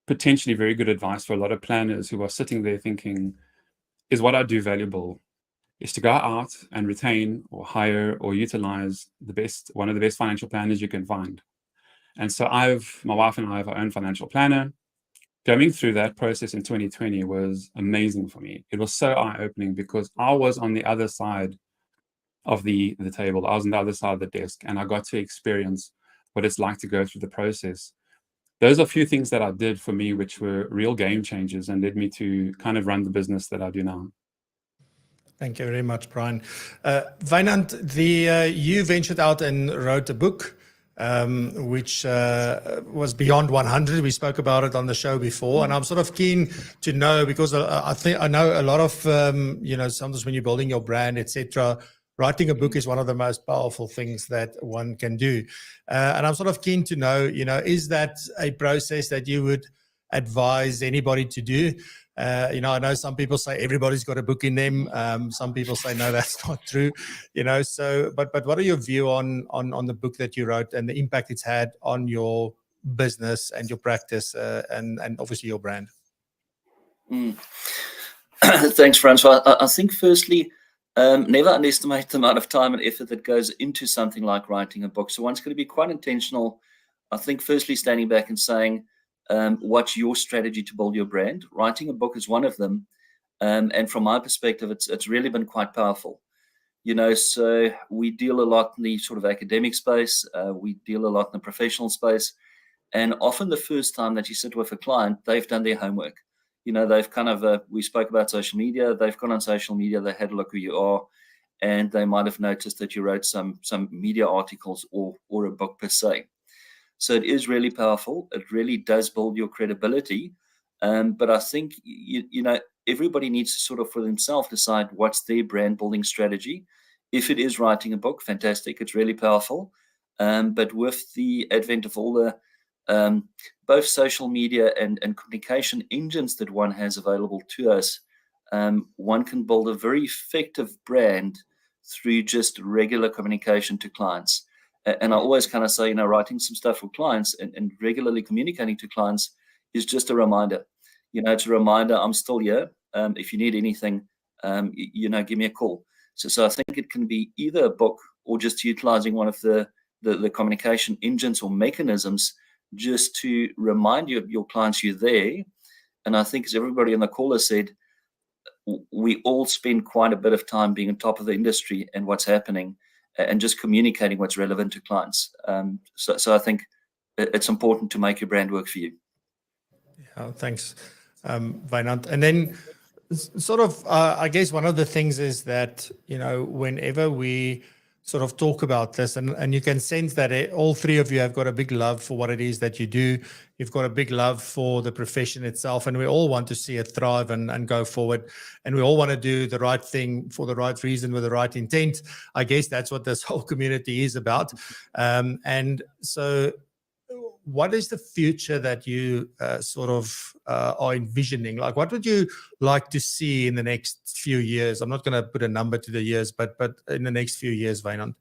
[SPEAKER 6] potentially very good advice for a lot of planners who are sitting there thinking, is what I do valuable? Is to go out and retain or hire or utilize one of the best financial planners you can find. And so my wife and I have our own financial planner. Going through that process in 2020 was amazing for me. It was so eye-opening because I was on the other side of the table. I was on the other side of the desk, and I got to experience what it's like to go through the process. Those are a few things that I did for me, which were real game changers and led me to kind of run the business that I do now.
[SPEAKER 1] Thank you very much, Bryan. Wynand, you ventured out and wrote a book, which was Beyond 100. We spoke about it on the show before, and I'm sort of keen to know, because I know a lot of, sometimes when you're building your brand, etc., writing a book is one of the most powerful things that one can do. And I'm sort of keen to know, is that a process that you would advise anybody to do? I know some people say everybody's got a book in them. Some people say, no, that's not true. But what are your view on the book that you wrote and the impact it's had on your business and your practice and obviously your brand?
[SPEAKER 4] Thanks, Francois. I think firstly, never underestimate the amount of time and effort that goes into something like writing a book. So one's going to be quite intentional. I think firstly, standing back and saying, what's your strategy to build your brand. Writing a book is one of them. And from my perspective, it's really been quite powerful. You know, so we deal a lot in the sort of academic space. We deal a lot in the professional space. And often the first time that you sit with a client, they've done their homework. You know, they've kind of, we spoke about social media. They've gone on social media. They had a look who you are. And they might have noticed that you wrote some media articles or a book per se. So it is really powerful. It really does build your credibility. But I think, you know, everybody needs to sort of for themselves decide what's their brand building strategy. If it is writing a book, fantastic. It's really powerful. But with the advent of all the both social media and communication engines that one has available to us, one can build a very effective brand through just regular communication to clients. And I always kind of say, you know, writing some stuff for clients and regularly communicating to clients is just a reminder. You know, it's a reminder, I'm still here. If you need anything, you know, give me a call. So I think it can be either a book or just utilizing one of the communication engines or mechanisms just to remind your clients you're there. And I think, as everybody on the call has said, we all spend quite a bit of time being on top of the industry and what's happening and just communicating what's relevant to clients. So I think it's important to make your brand work for you.
[SPEAKER 1] Yeah, thanks, Wynand. And then sort of, I guess one of the things is that, you know, whenever we sort of talk about this, and you can sense that all three of you have got a big love for what it is that you do. You've got a big love for the profession itself, and we all want to see it thrive and go forward. And we all want to do the right thing for the right reason with the right intent. I guess that's what this whole community is about. And so what is the future that you sort of are envisioning? Like, what would you like to see in the next few years? I'm not going to put a number to the years, but in the next few years, Wynand.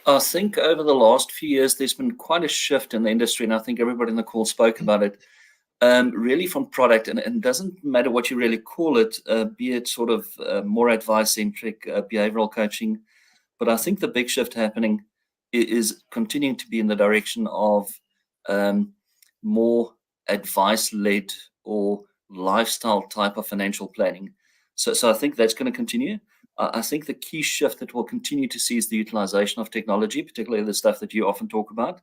[SPEAKER 4] I think over the last few years, there's been quite a shift in the industry, and I think everybody in the call spoke about it, really from product, and it doesn't matter what you really call it, be it sort of more advice-centric, behavioral coaching. But I think the big shift happening is continuing to be in the direction of more advice-led or lifestyle type of financial planning. So I think that's going to continue. I think the key shift that we'll continue to see is the utilization of technology, particularly the stuff that you often talk about.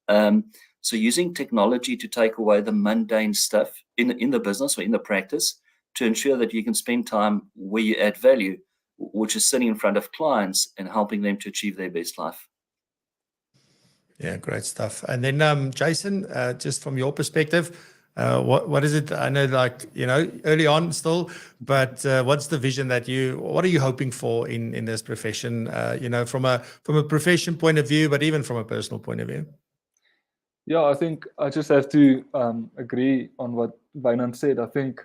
[SPEAKER 4] So using technology to take away the mundane stuff in the business or in the practice to ensure that you can spend time where you add value, which is sitting in front of clients and helping them to achieve their best life.
[SPEAKER 1] Yeah, great stuff. And then Jason, just from your perspective, what is it? I know, like, you know, early on still, but what's the vision that what are you hoping for in this profession, you know, from a profession point of view, but even from a personal point of view?
[SPEAKER 5] Yeah, I think I just have to agree on what Wynand said. I think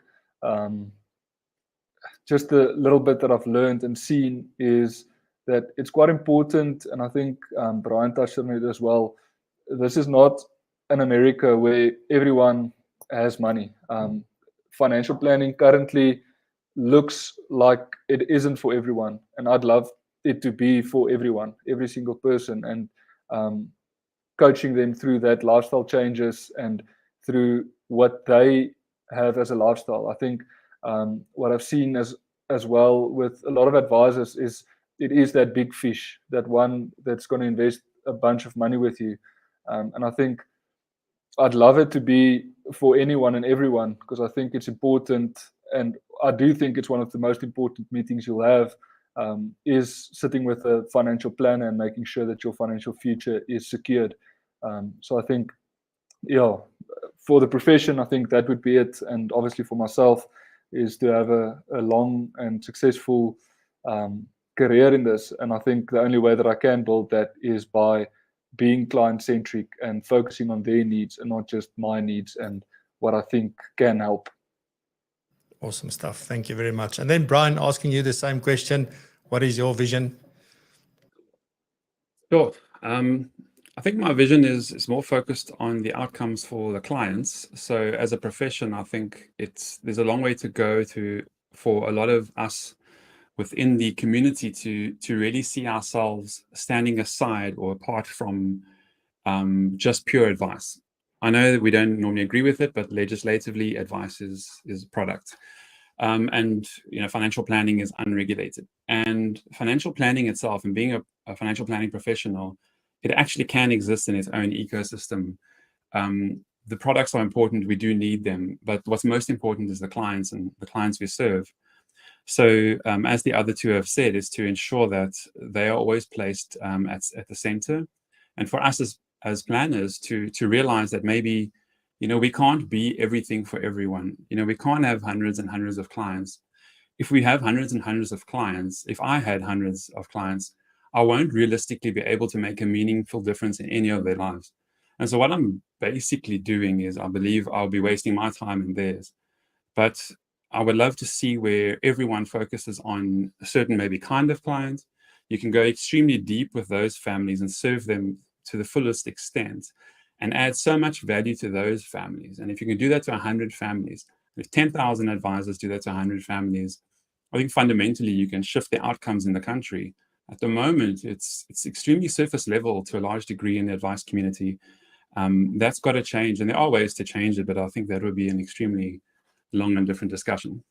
[SPEAKER 5] just the little bit that I've learned and seen is that it's quite important, and I think Bryan touched on it as well. This is not an America where everyone has money. Financial planning currently looks like it isn't for everyone, and I'd love it to be for everyone, every single person, and coaching them through that lifestyle changes and through what they have as a lifestyle. I think what I've seen as well with a lot of advisors is it is that big fish, that one that's going to invest a bunch of money with you. And I think I'd love it to be for anyone and everyone, because I think it's important, and I do think it's one of the most important meetings you'll have, is sitting with a financial planner and making sure that your financial future is secured. So I think, yeah, for the profession, I think that would be it. And obviously for myself is to have a long and successful career in this. And I think the only way that I can build that is by being client-centric and focusing on their needs and not just my needs and what I think can help.
[SPEAKER 1] Awesome stuff. Thank you very much. And then Bryan, asking you the same question. What is your vision?
[SPEAKER 6] Sure. I think my vision is more focused on the outcomes for the clients. So as a profession, I think there's a long way to go for a lot of us within the community to really see ourselves standing aside or apart from just pure advice. I know that we don't normally agree with it, but legislatively, advice is product. And financial planning is unregulated. And financial planning itself, and being a financial planning professional, it actually can exist in its own ecosystem. The products are important, we do need them, but what's most important is the clients and the clients we serve. So as the other two have said, is to ensure that they are always placed at the center. And for us as planners to realize that maybe, we can't be everything for everyone. We can't have hundreds and hundreds of clients. If we have hundreds and hundreds of clients, if I had hundreds of clients, I won't realistically be able to make a meaningful difference in any of their lives. And so what I'm basically doing is, I believe I'll be wasting my time and theirs. But I would love to see where everyone focuses on a certain maybe kind of client. You can go extremely deep with those families and serve them to the fullest extent and add so much value to those families. And if you can do that to 100 families, if 10,000 advisors do that to 100 families, I think fundamentally you can shift the outcomes in the country. At the moment, it's extremely surface level to a large degree in the advice community. That's got to change, and there are ways to change it, but I think that would be an extremely long and different discussion.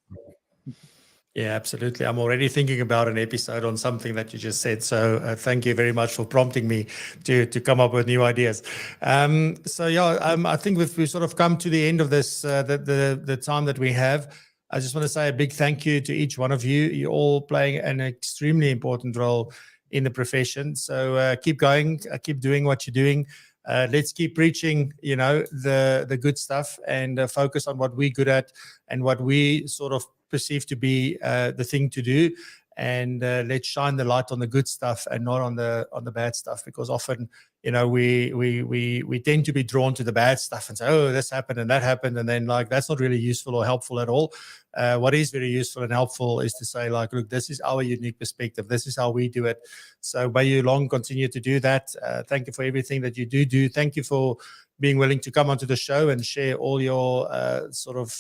[SPEAKER 1] Yeah, absolutely. I'm already thinking about an episode on something that you just said. So thank you very much for prompting me to come up with new ideas. I think we've sort of come to the end of this, the time that we have. I just want to say a big thank you to each one of you. You're all playing an extremely important role in the profession. So keep going, keep doing what you're doing. Let's keep preaching, the good stuff, and focus on what we're good at and what we sort of perceive to be the thing to do. And let's shine the light on the good stuff and not on the bad stuff, because often, we tend to be drawn to the bad stuff and say, oh, this happened and that happened, and then that's not really useful or helpful at all. What is very useful and helpful is to say, look, this is our unique perspective. This is how we do it. So may you long continue to do that. Thank you for everything that you do. Thank you for being willing to come onto the show and share all your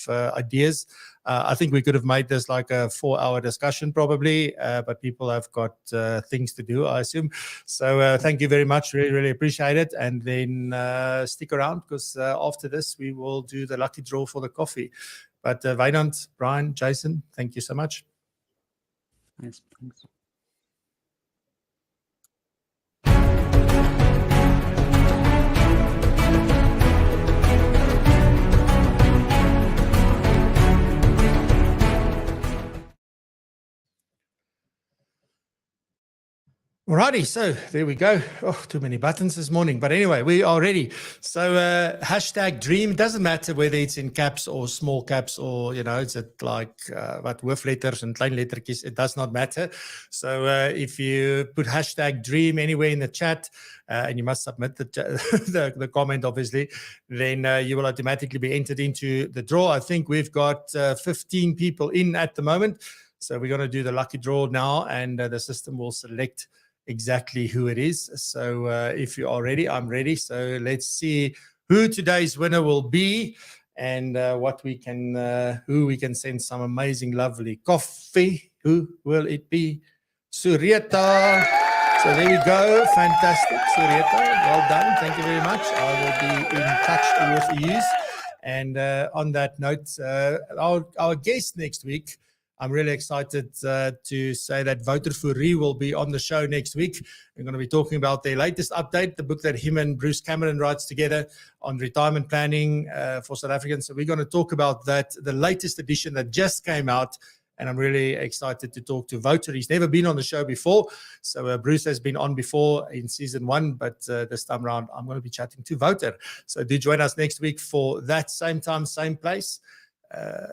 [SPEAKER 1] ideas. I think we could have made this like a 4-hour discussion probably, but people have got things to do, I assume. So thank you very much. Really, really appreciate it. And then stick around, because after this, we will do the lucky draw for the coffee. But Wynand, Bryan, Jason, thank you so much.
[SPEAKER 6] Thanks.
[SPEAKER 1] Alrighty, so there we go. Oh, too many buttons this morning. But anyway, we are ready. So hashtag dream, doesn't matter whether it's in caps or small caps, or, it's like what hoofletters and klein lettertjies, it does not matter. So if you put hashtag dream anywhere in the chat, and you must submit the comment, obviously, then you will automatically be entered into the draw. I think we've got 15 people in at the moment. So we're going to do the lucky draw now, and the system will select exactly who it is. So if you are ready, I'm ready. So let's see who today's winner will be, and who we can send some amazing, lovely coffee. Who will it be? Surieta. So there we go. Fantastic, Surieta. Well done. Thank you very much. I will be in touch with you. And on that note, our guest next week, I'm really excited to say that Wouter Fourie will be on the show next week. We're going to be talking about their latest update, the book that him and Bruce Cameron writes together on retirement planning for South Africans. So we're going to talk about that, the latest edition that just came out. And I'm really excited to talk to Wouter. He's never been on the show before. So Bruce has been on before in season 1, but this time around, I'm going to be chatting to Wouter. So do join us next week for that same time, same place.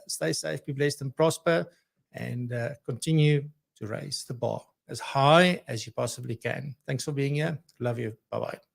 [SPEAKER 1] Stay safe, be blessed and prosper. And continue to raise the bar as high as you possibly can. Thanks for being here. Love you. Bye-bye.